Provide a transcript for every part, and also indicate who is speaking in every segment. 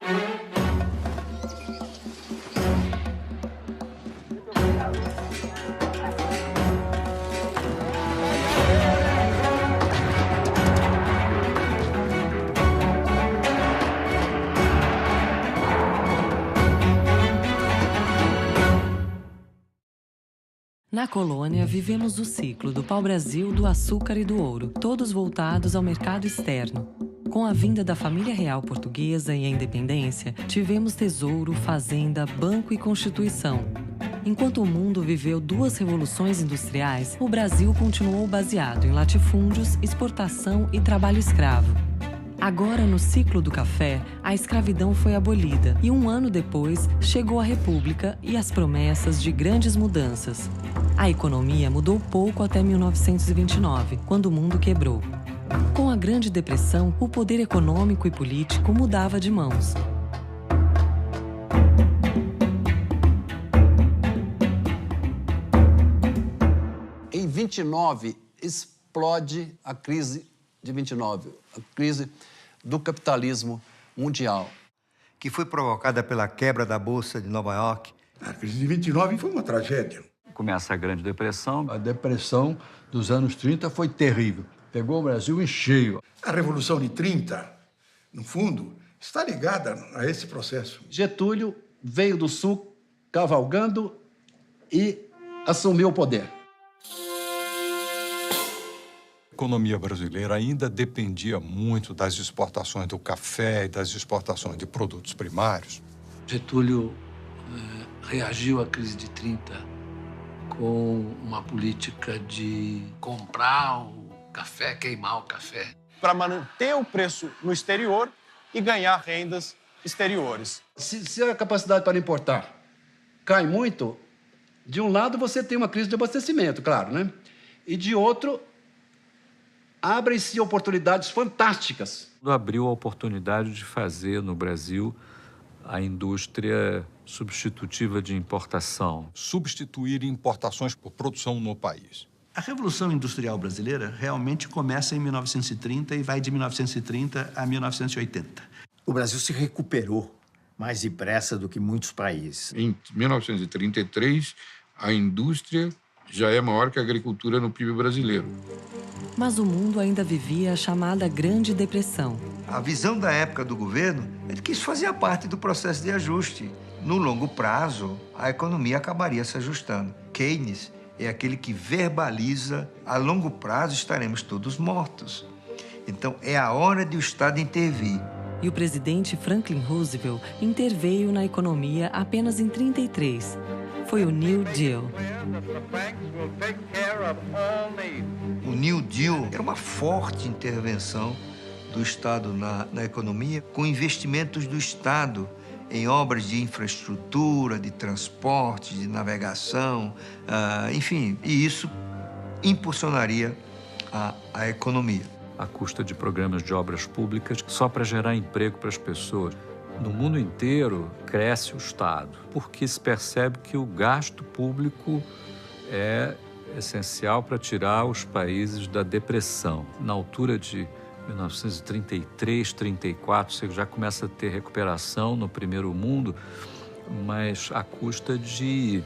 Speaker 1: Na colônia, vivemos o ciclo do pau-brasil, do açúcar e do ouro, todos voltados ao mercado externo. Com a vinda da família real portuguesa e a independência, tivemos tesouro, fazenda, banco e constituição. Enquanto o mundo viveu duas revoluções industriais, o Brasil continuou baseado em latifúndios, exportação e trabalho escravo. Agora, no ciclo do café, a escravidão foi abolida e 1 ano depois chegou a República e as promessas de grandes mudanças. A economia mudou pouco até 1929, quando o mundo quebrou. Com a Grande Depressão, o poder econômico e político mudava de mãos.
Speaker 2: Em 29, explode a crise de 29, a crise do capitalismo mundial.
Speaker 3: Que foi provocada pela quebra da Bolsa de Nova York.
Speaker 4: A crise de 29 foi uma tragédia.
Speaker 5: Começa a Grande Depressão.
Speaker 6: A depressão dos anos 30 foi terrível. Pegou o Brasil em cheio.
Speaker 4: A Revolução de 30, no fundo, está ligada a esse processo.
Speaker 7: Getúlio veio do Sul cavalgando e assumiu o poder.
Speaker 8: A economia brasileira ainda dependia muito das exportações do café e das exportações de produtos primários.
Speaker 9: Getúlio reagiu à crise de 30 com uma política de comprar o café, queimar o café.
Speaker 10: Para manter o preço no exterior e ganhar rendas exteriores.
Speaker 7: Se a capacidade para importar cai muito, de um lado você tem uma crise de abastecimento, claro, né? E de outro, abrem-se oportunidades fantásticas.
Speaker 5: Abriu a oportunidade de fazer no Brasil a indústria substitutiva de importação.
Speaker 8: Substituir importações por produção no país.
Speaker 11: A Revolução Industrial Brasileira realmente começa em 1930 e vai de 1930 a 1980.
Speaker 12: O Brasil se recuperou mais depressa do que muitos países.
Speaker 13: Em 1933, a indústria já é maior que a agricultura no PIB brasileiro.
Speaker 1: Mas o mundo ainda vivia a chamada Grande Depressão.
Speaker 3: A visão da época do governo é de que isso fazia parte do processo de ajuste. No longo prazo, a economia acabaria se ajustando. Keynes é aquele que verbaliza: a longo prazo estaremos todos mortos. Então, é a hora de o Estado intervir.
Speaker 1: E o presidente Franklin Roosevelt interveio na economia apenas em 1933. Foi o New Deal.
Speaker 3: O New Deal era uma forte intervenção do Estado na economia, com investimentos do Estado em obras de infraestrutura, de transporte, de navegação, enfim, e isso impulsionaria a economia.
Speaker 5: À custa de programas de obras públicas só para gerar emprego para as pessoas. No mundo inteiro, cresce o Estado, porque se percebe que o gasto público é essencial para tirar os países da depressão. Na altura de 1933, 34, você já começa a ter recuperação no primeiro mundo, mas à custa de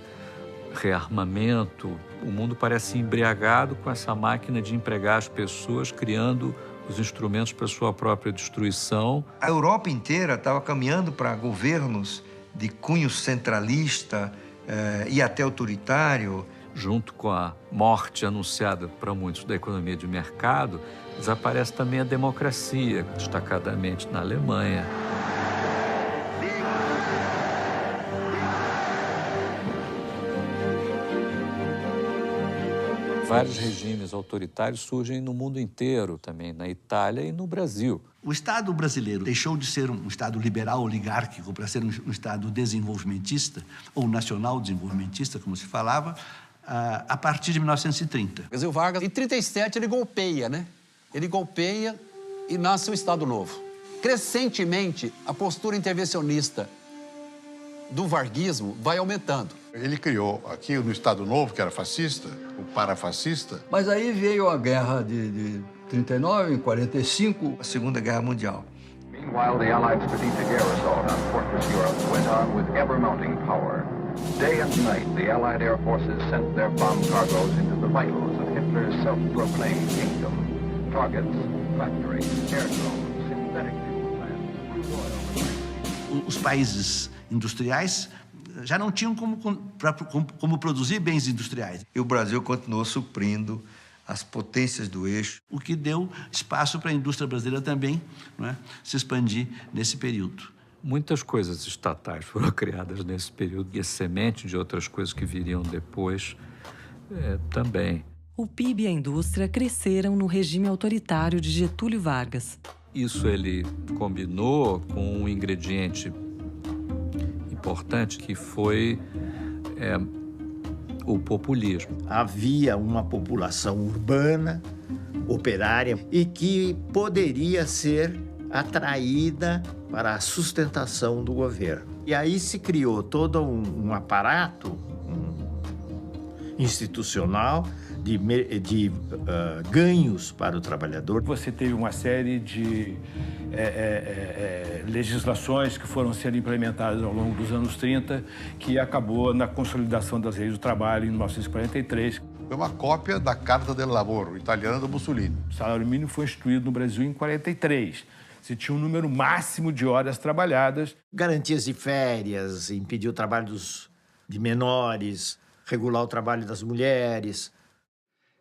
Speaker 5: rearmamento. O mundo parece embriagado com essa máquina de empregar as pessoas, criando os instrumentos para sua própria destruição.
Speaker 3: A Europa inteira estava caminhando para governos de cunho centralista e até autoritário.
Speaker 5: Junto com a morte anunciada para muitos da economia de mercado, desaparece também a democracia, destacadamente na Alemanha. Vários regimes autoritários surgem no mundo inteiro, também na Itália e no Brasil.
Speaker 11: O Estado brasileiro deixou de ser um Estado liberal oligárquico para ser um Estado desenvolvimentista, ou nacional desenvolvimentista, como se falava, a partir de 1930.
Speaker 2: Quer dizer, o Vargas, em 37, ele golpeia, né? Ele golpeia e nasce um Estado Novo. Crescentemente, a postura intervencionista do varguismo vai aumentando.
Speaker 14: Ele criou aqui no Estado Novo, que era fascista, o parafascista.
Speaker 6: Mas aí veio a guerra de 39, em 45.
Speaker 3: A Segunda Guerra Mundial.
Speaker 15: While the Allied strategic air assault on Fortress Europe went on with ever-mounting power, day and night the Allied air forces sent their bomb cargoes into the vitals of Hitler's self-proclaimed kingdom. Targets, factories, airdromes, synthetic fuel plants, crude oil.
Speaker 11: Os países industriais já não tinham como produzir bens industriais.
Speaker 3: E o Brasil continuou suprindo as potências do eixo.
Speaker 11: O que deu espaço para a indústria brasileira também, não é, se expandir nesse período.
Speaker 5: Muitas coisas estatais foram criadas nesse período e a semente de outras coisas que viriam depois também.
Speaker 1: O PIB e a indústria cresceram no regime autoritário de Getúlio Vargas.
Speaker 5: Isso ele combinou com um ingrediente importante que foi o populismo.
Speaker 12: Havia uma população urbana, operária, e que poderia ser atraída para a sustentação do governo. E aí se criou todo um aparato institucional de ganhos para o trabalhador.
Speaker 16: Você teve uma série de legislações que foram sendo implementadas ao longo dos anos 30, que acabou na consolidação das leis do trabalho em 1943.
Speaker 14: Foi uma cópia da Carta del Lavoro, italiana do Mussolini.
Speaker 16: O salário mínimo foi instituído no Brasil em 43. Se tinha um número máximo de horas trabalhadas.
Speaker 12: Garantias de férias, impedir o trabalho de menores, regular o trabalho das mulheres.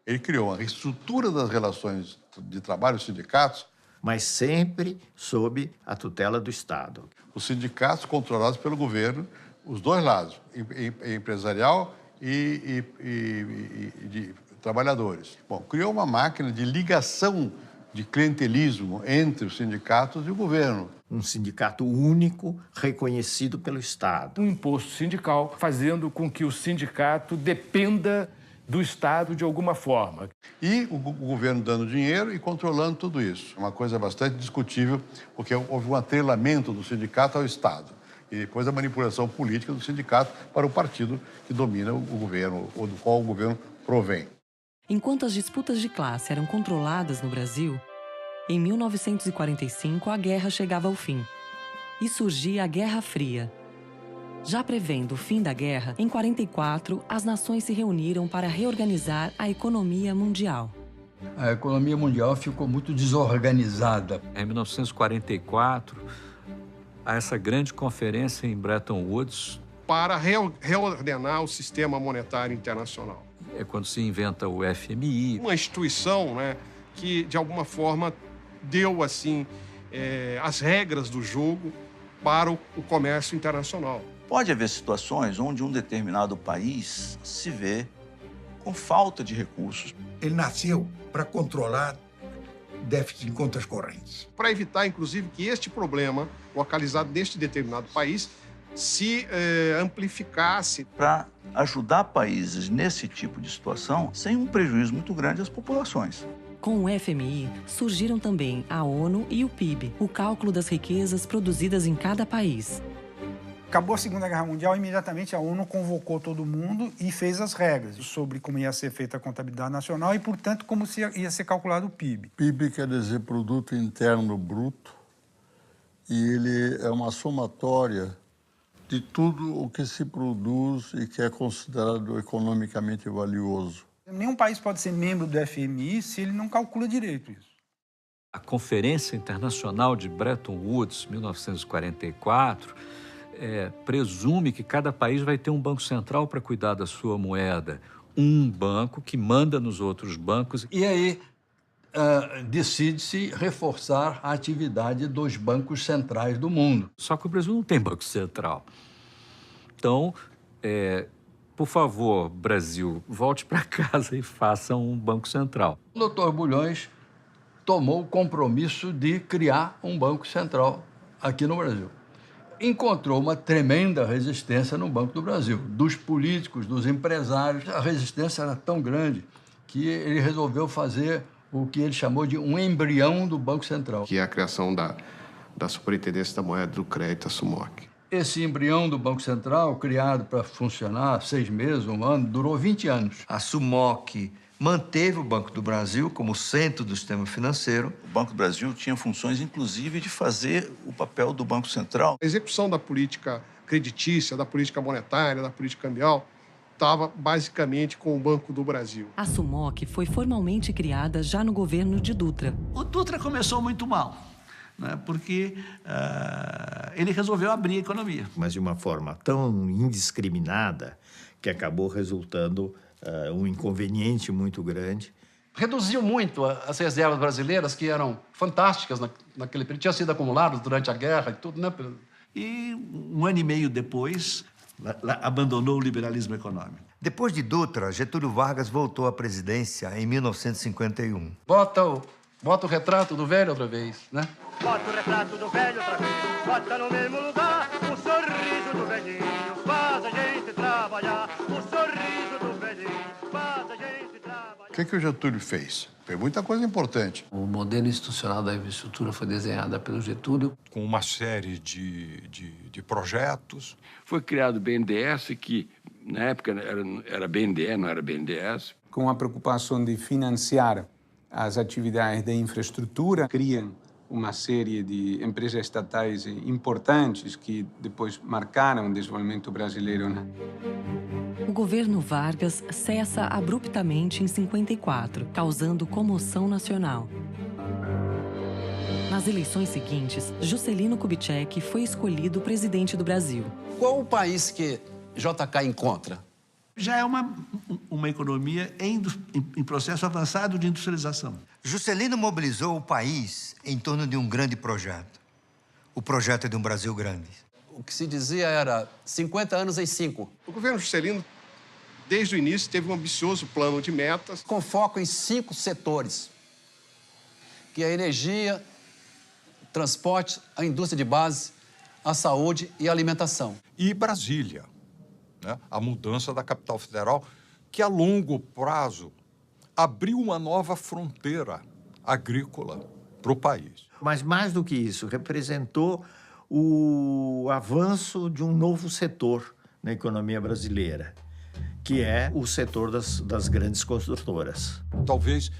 Speaker 14: Ele criou uma reestrutura das relações de trabalho, os sindicatos.
Speaker 12: Mas sempre sob a tutela do Estado.
Speaker 14: Os sindicatos controlados pelo governo, os dois lados, empresarial e de trabalhadores. Bom, criou uma máquina de ligação de clientelismo entre os sindicatos e o governo.
Speaker 12: Um sindicato único, reconhecido pelo Estado.
Speaker 16: Um imposto sindical fazendo com que o sindicato dependa do Estado de alguma forma.
Speaker 14: E o governo dando dinheiro e controlando tudo isso. Uma coisa bastante discutível, porque houve um atrelamento do sindicato ao Estado. E depois a manipulação política do sindicato para o partido que domina o governo, ou do qual o governo provém.
Speaker 1: Enquanto as disputas de classe eram controladas no Brasil, em 1945 a guerra chegava ao fim. E surgia a Guerra Fria. Já prevendo o fim da guerra, em 1944, as nações se reuniram para reorganizar a economia mundial.
Speaker 6: A economia mundial ficou muito desorganizada.
Speaker 5: Em 1944, há essa grande conferência em Bretton Woods
Speaker 17: para reordenar o sistema monetário internacional.
Speaker 5: É quando se inventa o FMI.
Speaker 17: Uma instituição, né, que, de alguma forma, deu assim, as regras do jogo para o comércio internacional.
Speaker 18: Pode haver situações onde um determinado país se vê com falta de recursos.
Speaker 4: Ele nasceu para controlar déficit em contas correntes.
Speaker 17: Para evitar, inclusive, que este problema, localizado neste determinado país, se amplificasse.
Speaker 18: Para ajudar países nesse tipo de situação, sem um prejuízo muito grande às populações.
Speaker 1: Com o FMI, surgiram também a ONU e o PIB, o cálculo das riquezas produzidas em cada país.
Speaker 19: Acabou a Segunda Guerra Mundial, imediatamente a ONU convocou todo mundo e fez as regras sobre como ia ser feita a contabilidade nacional e, portanto, como ia ser calculado o PIB.
Speaker 14: PIB quer dizer Produto Interno Bruto, e ele é uma somatória de tudo o que se produz e que é considerado economicamente valioso.
Speaker 19: Nenhum país pode ser membro do FMI se ele não calcula direito isso.
Speaker 5: A Conferência Internacional de Bretton Woods, 1944, presume que cada país vai ter um banco central para cuidar da sua moeda. Um banco que manda nos outros bancos.
Speaker 6: E aí decide-se reforçar a atividade dos bancos centrais do mundo.
Speaker 5: Só que o Brasil não tem banco central. Então, por favor, Brasil, volte para casa e faça um banco central.
Speaker 6: O doutor Bulhões tomou o compromisso de criar um banco central aqui no Brasil. Encontrou uma tremenda resistência no Banco do Brasil, dos políticos, dos empresários. A resistência era tão grande que ele resolveu fazer o que ele chamou de um embrião do Banco Central.
Speaker 20: Que é a criação da Superintendência da Moeda do Crédito, a SUMOC.
Speaker 6: Esse embrião do Banco Central, criado para funcionar 6 meses, 1 ano, durou 20 anos.
Speaker 3: A SUMOC manteve o Banco do Brasil como centro do sistema financeiro.
Speaker 18: O Banco do Brasil tinha funções, inclusive, de fazer o papel do Banco Central.
Speaker 17: A execução da política creditícia, da política monetária, da política cambial, estava basicamente com o Banco do Brasil.
Speaker 1: A SUMOC foi formalmente criada já no governo de Dutra.
Speaker 11: O Dutra começou muito mal, né, porque ele resolveu abrir a economia.
Speaker 12: Mas de uma forma tão indiscriminada que acabou resultando um inconveniente muito grande.
Speaker 7: Reduziu muito as reservas brasileiras, que eram fantásticas naquele período, tinham sido acumuladas durante a guerra e tudo, né?
Speaker 11: E um ano e meio depois, abandonou o liberalismo econômico.
Speaker 3: Depois de Dutra, Getúlio Vargas voltou à presidência em 1951.
Speaker 7: Bota o retrato do velho outra vez, né?
Speaker 21: Bota o retrato do velho outra vez, bota no mesmo lugar o sorriso do velhinho, faz a gente trabalhar, o sorriso do velhinho, faz a gente trabalhar.
Speaker 14: O que o Getúlio fez? Fez muita coisa importante.
Speaker 9: O modelo institucional da infraestrutura foi desenhado pelo Getúlio.
Speaker 8: Com uma série de projetos.
Speaker 22: Foi criado o BNDES, que na época era BNDE, não era BNDES.
Speaker 23: Com a preocupação de financiar as atividades de infraestrutura, criam uma série de empresas estatais importantes que depois marcaram o desenvolvimento brasileiro, né?
Speaker 1: O governo Vargas cessa abruptamente em 54, causando comoção nacional. Nas eleições seguintes, Juscelino Kubitschek foi escolhido presidente do Brasil.
Speaker 2: Qual o país que JK encontra?
Speaker 11: Já é uma economia em processo avançado de industrialização.
Speaker 3: Juscelino mobilizou o país em torno de um grande projeto. O projeto de um Brasil grande.
Speaker 2: O que se dizia era 50 anos em 5.
Speaker 17: O governo Juscelino, desde o início, teve um ambicioso plano de metas.
Speaker 2: Com foco em 5 setores, que é a energia, transporte, a indústria de base, a saúde e a alimentação.
Speaker 8: E Brasília, né? A mudança da capital federal, que a longo prazo abriu uma nova fronteira agrícola para o país.
Speaker 12: Mas mais do que isso, representou o avanço de um novo setor na economia brasileira, que é o setor das grandes construtoras.
Speaker 8: Talvez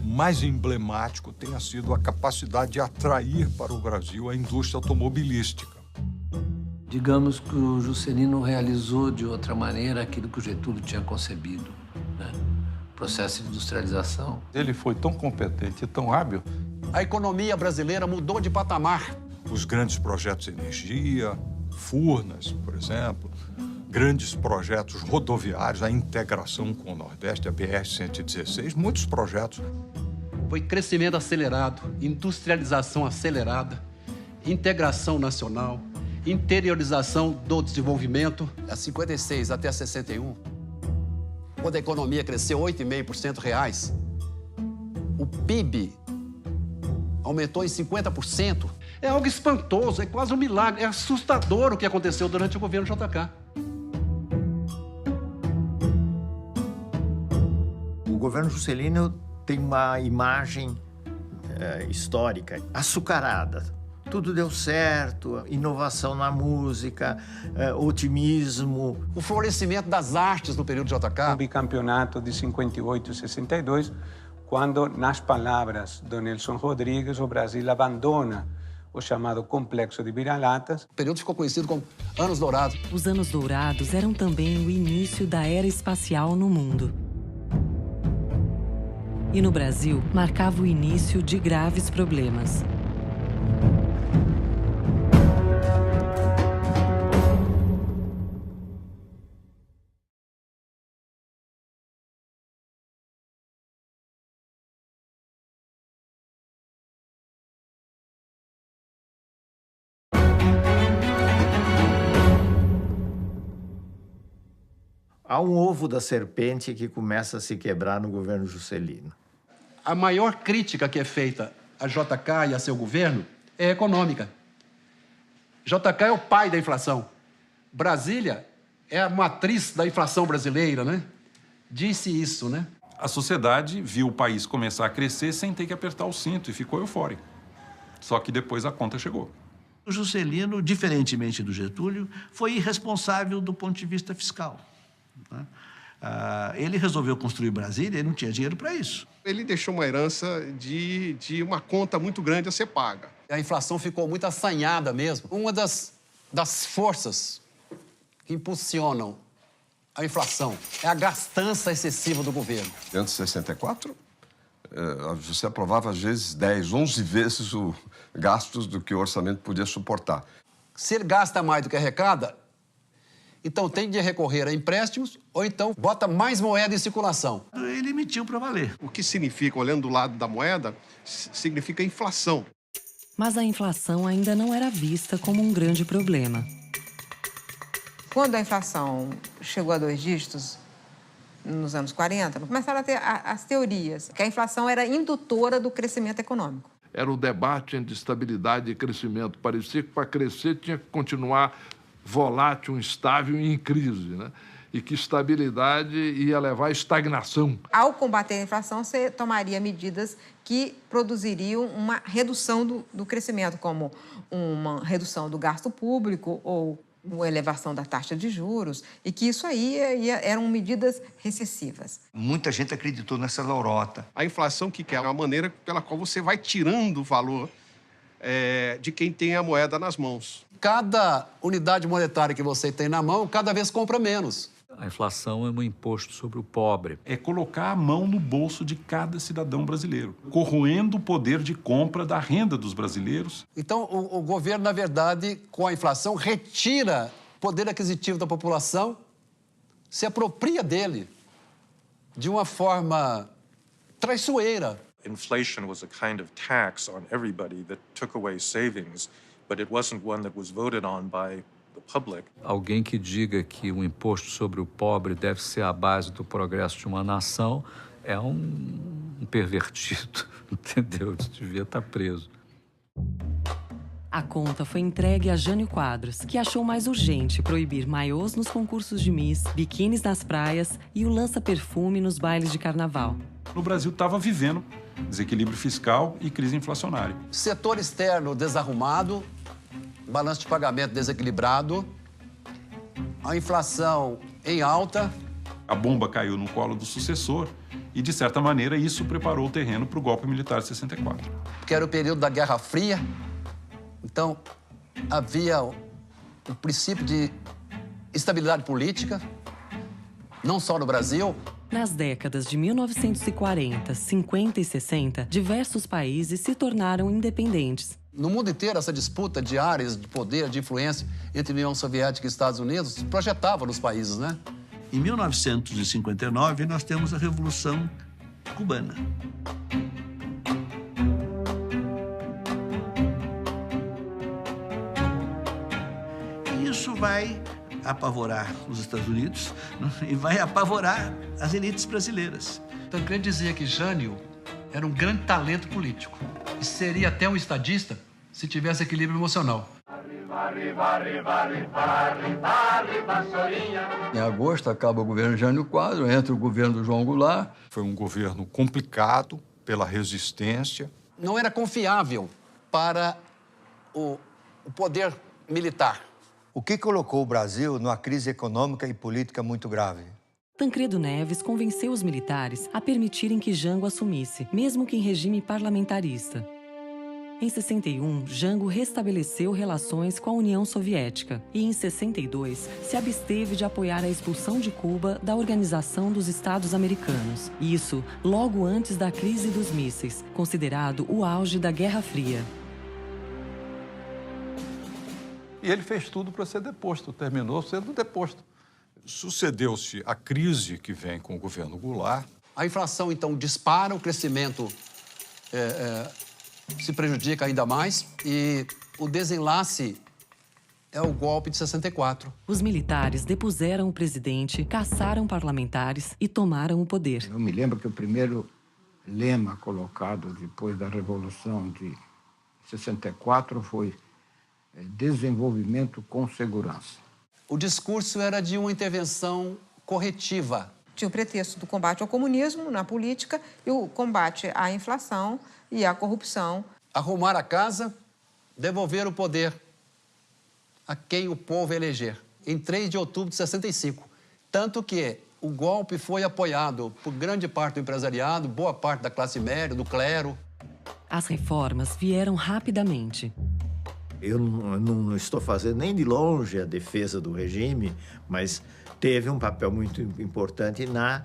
Speaker 8: mais emblemático tenha sido a capacidade de atrair para o Brasil a indústria automobilística.
Speaker 9: Digamos que o Juscelino realizou de outra maneira aquilo que o Getúlio tinha concebido, né? Processo de industrialização.
Speaker 5: Ele foi tão competente e tão hábil.
Speaker 2: A economia brasileira mudou de patamar.
Speaker 8: Os grandes projetos de energia, Furnas, por exemplo, grandes projetos rodoviários, a integração com o Nordeste, a BR-116, muitos projetos.
Speaker 7: Foi crescimento acelerado, industrialização acelerada, integração nacional, interiorização do desenvolvimento.
Speaker 2: A 56 até 61, quando a economia cresceu 8,5% reais, o PIB aumentou em 50%.
Speaker 7: É algo espantoso, é quase um milagre, é assustador o que aconteceu durante o governo JK.
Speaker 12: O governo Juscelino tem uma imagem histórica açucarada. Tudo deu certo, inovação na música, otimismo.
Speaker 2: O florescimento das artes no período JK.
Speaker 23: O bicampeonato de 58 e 62, quando, nas palavras de Nelson Rodrigues, o Brasil abandona o chamado Complexo de Vira-Latas.
Speaker 2: O período ficou conhecido como Anos Dourados.
Speaker 1: Os Anos Dourados eram também o início da era espacial no mundo. E no Brasil, marcava o início de graves problemas.
Speaker 12: Há um ovo da serpente que começa a se quebrar no governo Juscelino.
Speaker 7: A maior crítica que é feita a JK e a seu governo é econômica. JK é o pai da inflação. Brasília é a matriz da inflação brasileira, né? Disse isso, né?
Speaker 5: A sociedade viu o país começar a crescer sem ter que apertar o cinto e ficou eufórico. Só que depois a conta chegou.
Speaker 11: O Juscelino, diferentemente do Getúlio, foi irresponsável do ponto de vista fiscal. Ele resolveu construir Brasília e não tinha dinheiro para isso.
Speaker 17: Ele deixou uma herança de uma conta muito grande a ser paga.
Speaker 2: A inflação ficou muito assanhada mesmo. Uma das forças que impulsionam a inflação é a gastança excessiva do governo.
Speaker 10: Antes de 64, você aprovava às vezes 10, 11 vezes os gastos do que o orçamento podia suportar.
Speaker 2: Se ele gasta mais do que arrecada, então tem de recorrer a empréstimos ou então bota mais moeda em circulação.
Speaker 11: Ele emitiu para valer.
Speaker 17: O que significa, olhando do lado da moeda, significa inflação.
Speaker 1: Mas a inflação ainda não era vista como um grande problema.
Speaker 13: Quando a inflação chegou a 2 dígitos, nos anos 40, começaram a ter as teorias que a inflação era indutora do crescimento econômico.
Speaker 15: Era o debate entre estabilidade e crescimento. Parecia que para crescer tinha que continuar volátil, instável e em crise, né? E que estabilidade ia levar à estagnação.
Speaker 13: Ao combater a inflação, você tomaria medidas que produziriam uma redução do crescimento, como uma redução do gasto público ou uma elevação da taxa de juros, e que isso aí eram medidas recessivas.
Speaker 3: Muita gente acreditou nessa lorota.
Speaker 17: A inflação que é uma maneira pela qual você vai tirando o valor de quem tem a moeda nas mãos.
Speaker 2: Cada unidade monetária que você tem na mão, cada vez compra menos.
Speaker 5: A inflação é um imposto sobre o pobre.
Speaker 24: É colocar a mão no bolso de cada cidadão brasileiro, corroendo o poder de compra da renda dos brasileiros.
Speaker 2: Então, o governo, na verdade, com a inflação, retira o poder aquisitivo da população, se apropria dele de uma forma traiçoeira.
Speaker 25: Inflation was a kind of tax on everybody that took away savings, but it wasn't one that was voted on by the public.
Speaker 5: Alguém que diga que o imposto sobre o pobre deve ser a base do progresso de uma nação é um pervertido, entendeu? Devia estar preso.
Speaker 1: A conta foi entregue a Jânio Quadros, que achou mais urgente proibir maiôs nos concursos de Miss, biquínis nas praias e o lança-perfume nos bailes de carnaval.
Speaker 24: No Brasil estava vivendo desequilíbrio fiscal e crise inflacionária.
Speaker 2: Setor externo desarrumado, balanço de pagamento desequilibrado, a inflação em alta.
Speaker 24: A bomba caiu no colo do sucessor e, de certa maneira, isso preparou o terreno para o golpe militar de 64.
Speaker 2: Que era o período da Guerra Fria. Então, havia o princípio de estabilidade política, não só no Brasil.
Speaker 1: Nas décadas de 1940, 50 e 60, diversos países se tornaram independentes.
Speaker 2: No mundo inteiro, essa disputa de áreas de poder, de influência entre União Soviética e Estados Unidos se projetava nos países, né?
Speaker 11: Em 1959, nós temos a Revolução Cubana. E isso vai apavorar os Estados Unidos e vai apavorar as elites brasileiras.
Speaker 7: Tancredo dizia que Jânio era um grande talento político e seria até um estadista se tivesse equilíbrio emocional.
Speaker 6: Em agosto acaba o governo Jânio Quadros, entra o governo do João Goulart.
Speaker 8: Foi um governo complicado pela resistência.
Speaker 2: Não era confiável para o poder militar.
Speaker 3: O que colocou o Brasil numa crise econômica e política muito grave?
Speaker 1: Tancredo Neves convenceu os militares a permitirem que Jango assumisse, mesmo que em regime parlamentarista. Em 61, Jango restabeleceu relações com a União Soviética e, em 62, se absteve de apoiar a expulsão de Cuba da Organização dos Estados Americanos. Isso logo antes da crise dos mísseis, considerado o auge da Guerra Fria.
Speaker 8: E ele fez tudo para ser deposto, terminou sendo deposto. Sucedeu-se a crise que vem com o governo Goulart.
Speaker 2: A inflação, então, dispara, o crescimento se prejudica ainda mais e o desenlace é o golpe de 64.
Speaker 1: Os militares depuseram o presidente, caçaram parlamentares e tomaram o poder.
Speaker 26: Eu me lembro que o primeiro lema colocado depois da Revolução de 64 foi desenvolvimento com segurança.
Speaker 2: O discurso era de uma intervenção corretiva.
Speaker 13: Tinha o pretexto do combate ao comunismo na política e o combate à inflação e à corrupção.
Speaker 2: Arrumar a casa, devolver o poder a quem o povo eleger, em 3 de outubro de 65. Tanto que O golpe foi apoiado por grande parte do empresariado, boa parte da classe média, do clero.
Speaker 1: As reformas vieram rapidamente.
Speaker 12: Eu não estou fazendo nem de longe a defesa do regime, mas teve um papel muito importante na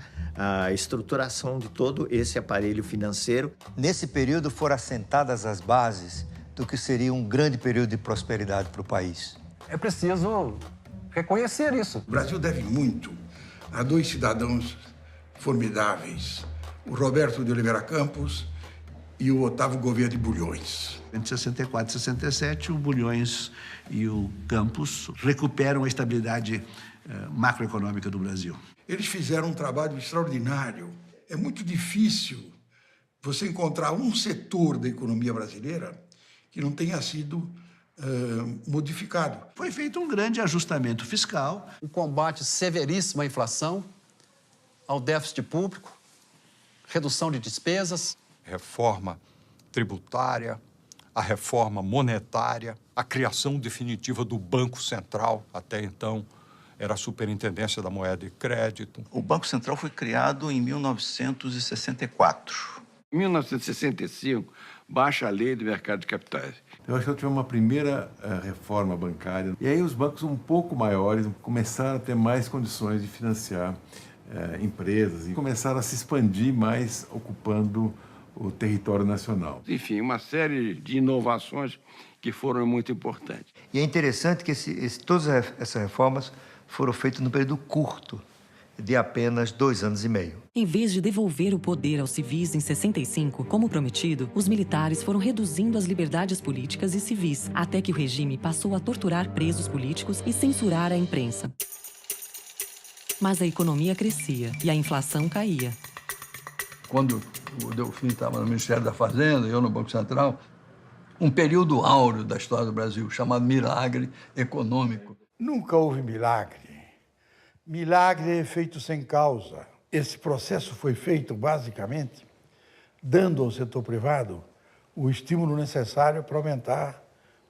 Speaker 12: estruturação de todo esse aparelho financeiro.
Speaker 4: Nesse período foram assentadas as bases do que seria um grande período de prosperidade para o país.
Speaker 2: É preciso reconhecer isso.
Speaker 16: O Brasil deve muito a dois cidadãos formidáveis, o Roberto de Oliveira Campos e o Otávio Gouveia de Bulhões.
Speaker 11: Entre 64 e 67, o Bulhões e o Campos recuperam a estabilidade macroeconômica do Brasil.
Speaker 16: Eles fizeram um trabalho extraordinário. É muito difícil você encontrar um setor da economia brasileira que não tenha sido modificado.
Speaker 11: Foi feito um grande ajustamento fiscal.
Speaker 2: Um combate severíssimo à inflação, ao déficit público, redução de despesas.
Speaker 8: Reforma tributária, a reforma monetária, a criação definitiva do Banco Central, até então era a Superintendência da Moeda e Crédito.
Speaker 18: O Banco Central foi criado em 1964.
Speaker 22: Em 1965, baixa a lei do mercado de capitais.
Speaker 19: Eu acho que tivemos uma primeira reforma bancária. E aí os bancos um pouco maiores começaram a ter mais condições de financiar empresas e começaram a se expandir mais, ocupando o território nacional.
Speaker 22: Enfim, uma série de inovações que foram muito importantes.
Speaker 4: E é interessante que todas essas reformas foram feitas num período curto, de apenas 2 anos e meio.
Speaker 1: Em vez de devolver o poder aos civis em 65, como prometido, os militares foram reduzindo as liberdades políticas e civis, até que o regime passou a torturar presos políticos e censurar a imprensa. Mas a economia crescia e a inflação caía.
Speaker 6: Quando o Delfim estava no Ministério da Fazenda e eu no Banco Central, um período áureo da história do Brasil, chamado milagre econômico.
Speaker 16: Nunca houve milagre. Milagre é feito sem causa. Esse processo foi feito, basicamente, dando ao setor privado o estímulo necessário para aumentar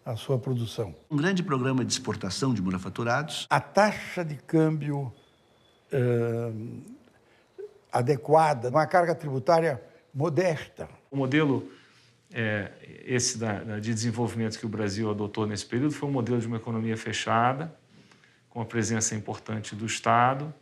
Speaker 16: a sua produção.
Speaker 11: Um grande programa de exportação de manufaturados.
Speaker 16: A taxa de câmbio adequada, uma carga tributária modesta.
Speaker 20: O modelo de desenvolvimento que o Brasil adotou nesse período foi um modelo de uma economia fechada, com a presença importante do Estado,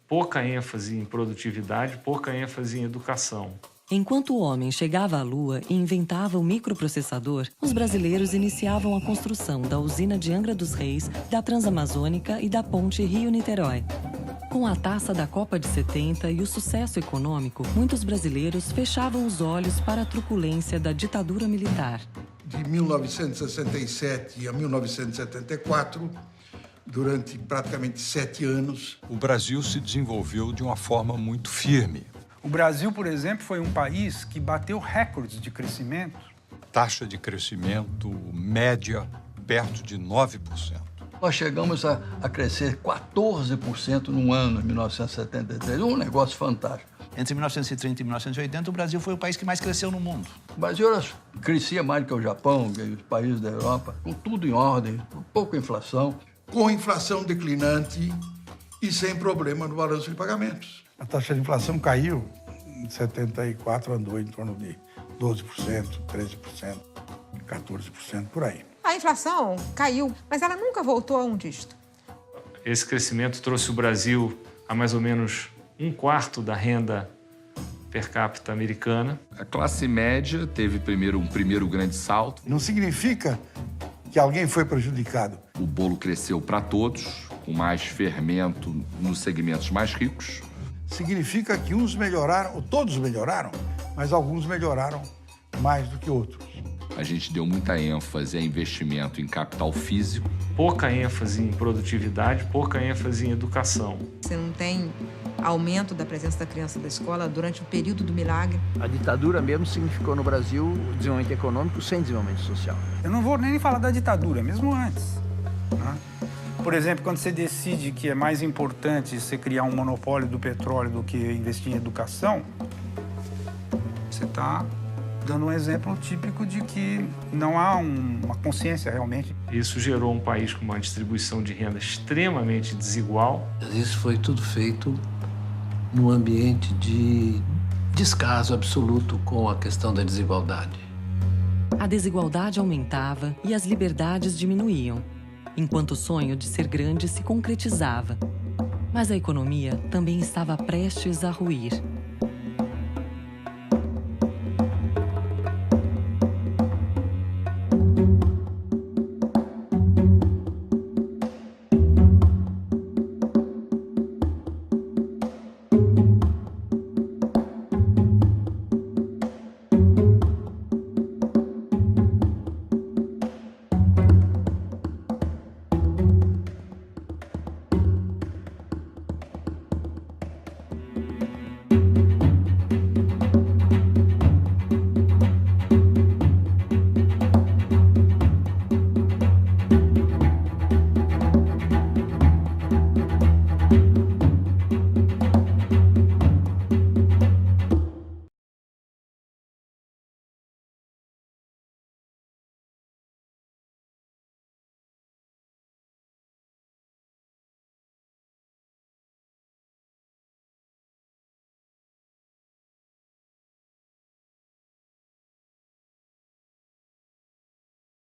Speaker 20: pouca ênfase em produtividade, pouca ênfase em educação.
Speaker 1: Enquanto o homem chegava à Lua e inventava o microprocessador, os brasileiros iniciavam a construção da usina de Angra dos Reis, da Transamazônica e da ponte Rio-Niterói. Com a taça da Copa de 70 e o sucesso econômico, muitos brasileiros fechavam os olhos para a truculência da ditadura militar.
Speaker 16: De 1967 a 1974, durante praticamente 7 anos.
Speaker 8: O Brasil se desenvolveu de uma forma muito firme.
Speaker 21: O Brasil, por exemplo, foi um país que bateu recordes de crescimento.
Speaker 8: Taxa de crescimento média perto de 9%.
Speaker 6: Nós chegamos a crescer 14% num ano, em 1973. Um negócio fantástico.
Speaker 11: Entre 1930 e 1980, o Brasil foi o país que mais cresceu no mundo.
Speaker 6: O Brasil crescia mais do que o Japão, que os países da Europa, com tudo em ordem, com pouca inflação.
Speaker 16: Com inflação declinante e sem problema no balanço de pagamentos. A taxa de inflação caiu, em 74 andou em torno de 12%, 13%, 14%, por aí.
Speaker 13: A inflação caiu, mas ela nunca voltou a um dígito.
Speaker 20: Esse crescimento trouxe o Brasil a mais ou menos 1/4 da renda per capita americana.
Speaker 27: A classe média teve um primeiro grande salto.
Speaker 16: Não significa que alguém foi prejudicado.
Speaker 27: O bolo cresceu para todos, com mais fermento nos segmentos mais ricos.
Speaker 16: Significa que uns melhoraram, ou todos melhoraram, mas alguns melhoraram mais do que outros.
Speaker 27: A gente deu muita ênfase a investimento em capital físico.
Speaker 20: Pouca ênfase em produtividade, pouca ênfase em educação.
Speaker 13: Você não tem aumento da presença da criança da escola durante o período do milagre.
Speaker 28: A ditadura mesmo significou no Brasil desenvolvimento econômico sem desenvolvimento social.
Speaker 21: Eu não vou nem falar da ditadura, mesmo antes. Né? Por exemplo, quando você decide que é mais importante você criar um monopólio do petróleo do que investir em educação, você está dando um exemplo típico de que não há uma consciência realmente.
Speaker 20: Isso gerou um país com uma distribuição de renda extremamente desigual.
Speaker 9: Isso foi tudo feito num ambiente de descaso absoluto com a questão da desigualdade.
Speaker 1: A desigualdade aumentava e as liberdades diminuíam, enquanto o sonho de ser grande se concretizava. Mas a economia também estava prestes a ruir.